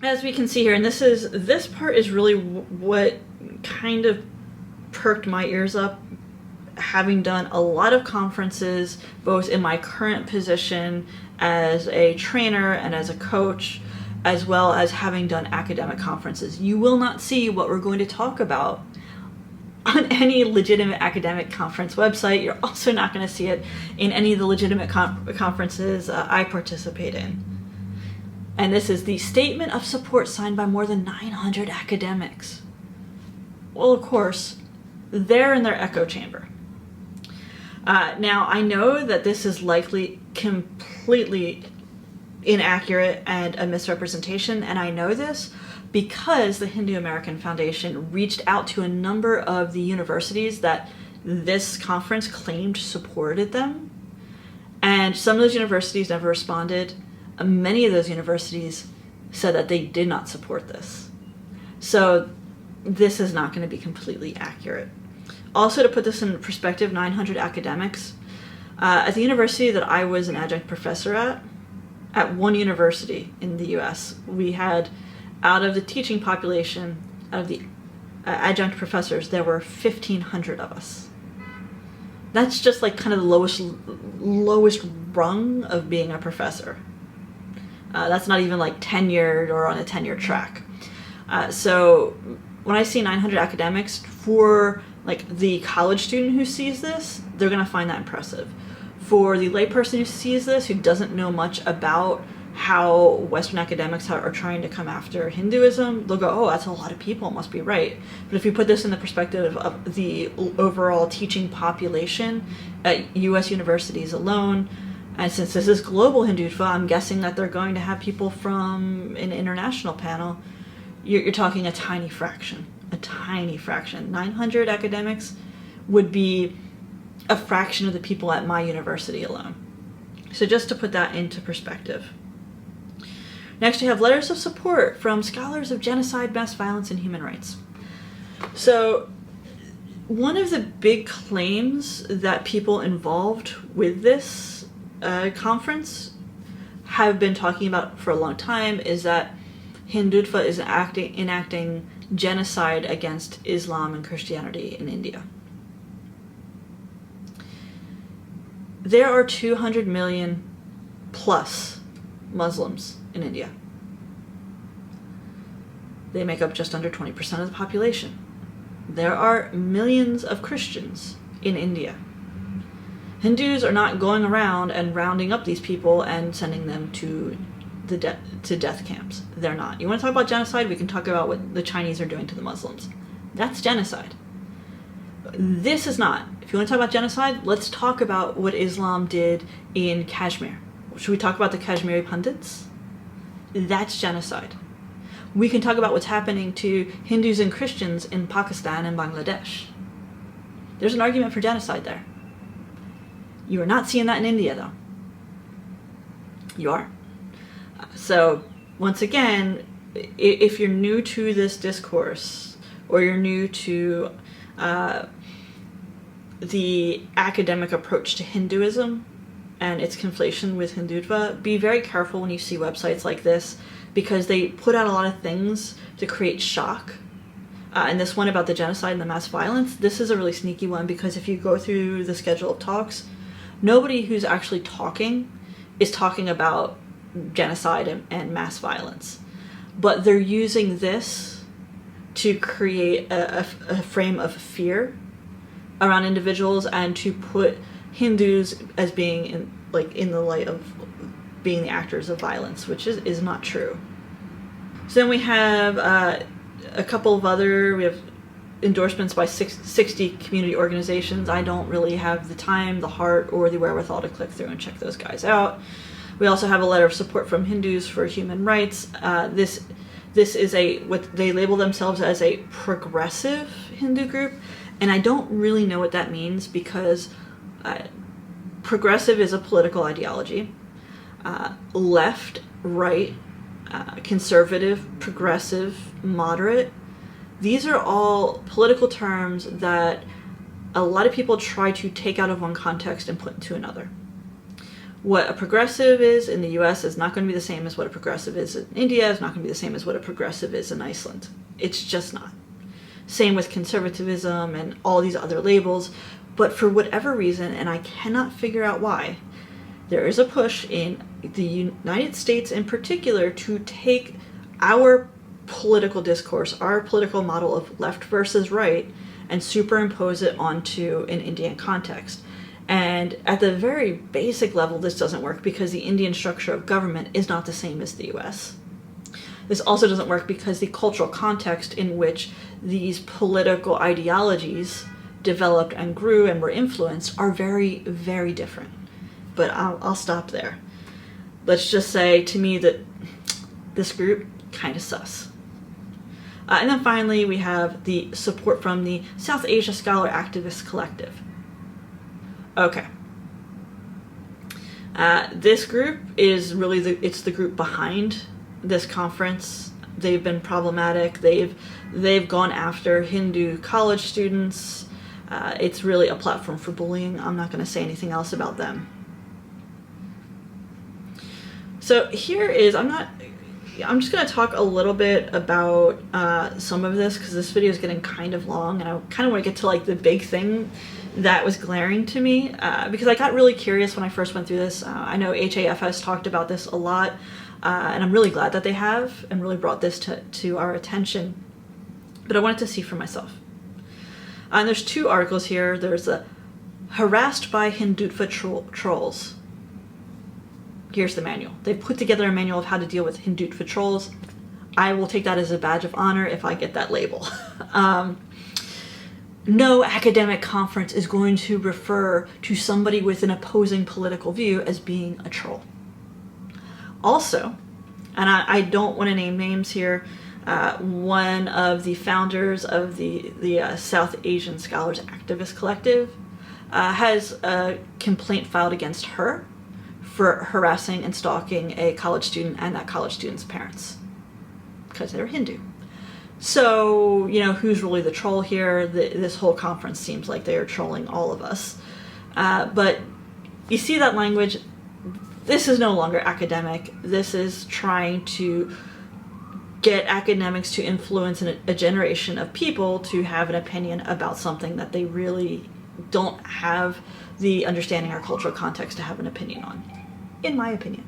As we can see here, and this part is really what kind of perked my ears up, having done a lot of conferences, both in my current position as a trainer and as a coach, as well as having done academic conferences. You will not see what we're going to talk about on any legitimate academic conference website. You're also not going to see it in any of the legitimate conferences I participate in. And this is the statement of support signed by more than 900 academics. Well, of course, they're in their echo chamber. Now, I know that this is likely completely inaccurate and a misrepresentation, and I know this because the Hindu American Foundation reached out to a number of the universities that this conference claimed supported them, and some of those universities never responded. Many of those universities said that they did not support this. So this is not going to be completely accurate. Also, to put this in perspective, 900 academics. At the university that I was an adjunct professor at one university in the US, we had, out of the teaching population, out of the adjunct professors, there were 1,500 of us. That's just like kind of the lowest rung of being a professor. That's not even like tenured or on a tenure track. So when I see 900 academics, for like the college student who sees this, they're going to find that impressive. For the layperson who sees this, who doesn't know much about how Western academics are trying to come after Hinduism, they'll go, oh, that's a lot of people, must be right. But if you put this in the perspective of the overall teaching population at US universities alone, and since this is global Hindutva, I'm guessing that they're going to have people from an international panel. You're talking a tiny fraction. 900 academics would be a fraction of the people at my university alone. So just to put that into perspective. Next, we have letters of support from scholars of genocide, mass violence, and human rights. So one of the big claims that people involved with this conference have been talking about for a long time is that Hindutva is enacting genocide against Islam and Christianity in India. There are 200 million plus Muslims in India. They make up just under 20% of the population. There are millions of Christians in India. Hindus are not going around and rounding up these people and sending them to death camps. They're not. You want to talk about genocide? We can talk about what the Chinese are doing to the Muslims. That's genocide. This is not. If you want to talk about genocide, let's talk about what Islam did in Kashmir. Should we talk about the Kashmiri Pundits? That's genocide. We can talk about what's happening to Hindus and Christians in Pakistan and Bangladesh. There's an argument for genocide there. You are not seeing that in India, though. You are. So, once again, if you're new to this discourse, or you're new to the academic approach to Hinduism and its conflation with Hindutva, be very careful when you see websites like this, because they put out a lot of things to create shock. And this one about the genocide and the mass violence, this is a really sneaky one, because if you go through the schedule of talks, nobody who's actually talking is talking about genocide and mass violence. But they're using this to create a frame of fear around individuals and to put Hindus as being in the light of being the actors of violence, which is not true. So then we have a couple of we have endorsements by 60 community organizations. I don't really have the time, the heart, or the wherewithal to click through and check those guys out. We also have a letter of support from Hindus for human rights. This is what they label themselves as a progressive Hindu group, and I don't really know what that means, because progressive is a political ideology. Left, right, conservative, progressive, moderate. These are all political terms that a lot of people try to take out of one context and put into another. What a progressive is in the US is not going to be the same as what a progressive is in India, is not going to be the same as what a progressive is in Iceland. It's just not. Same with conservatism and all these other labels. But for whatever reason, and I cannot figure out why, there is a push in the United States in particular to take our political discourse, our political model of left versus right, and superimpose it onto an Indian context. And at the very basic level, this doesn't work because the Indian structure of government is not the same as the US. This also doesn't work because the cultural context in which these political ideologies developed and grew and were influenced are very, very different. But I'll stop there. Let's just say, to me, that this group kind of sus. And then finally, we have the support from the South Asia Scholar Activist Collective. Okay. This group is really it's the group behind this conference. They've been problematic. They've gone after Hindu college students. It's really a platform for bullying. I'm not going to say anything else about them. So here is, I'm just going to talk a little bit about some of this because this video is getting kind of long, and I kind of want to get to like the big thing that was glaring to me because I got really curious when I first went through this. I know HAF has talked about this a lot, and I'm really glad that they have and really brought this to our attention, but I wanted to see for myself. And there's two articles here. There's a harassed by Hindutva trolls. Here's the manual. They've put together a manual of how to deal with Hindutva trolls. I will take that as a badge of honor if I get that label. No academic conference is going to refer to somebody with an opposing political view as being a troll. Also, and I don't want to name names here, one of the founders of the South Asian Scholars Activist Collective has a complaint filed against her for harassing and stalking a college student and that college student's parents because they're Hindu. So, you know, who's really the troll here? This whole conference seems like they are trolling all of us. But you see that language? This is no longer academic. This is trying to get academics to influence a generation of people to have an opinion about something that they really don't have the understanding or cultural context to have an opinion on, in my opinion.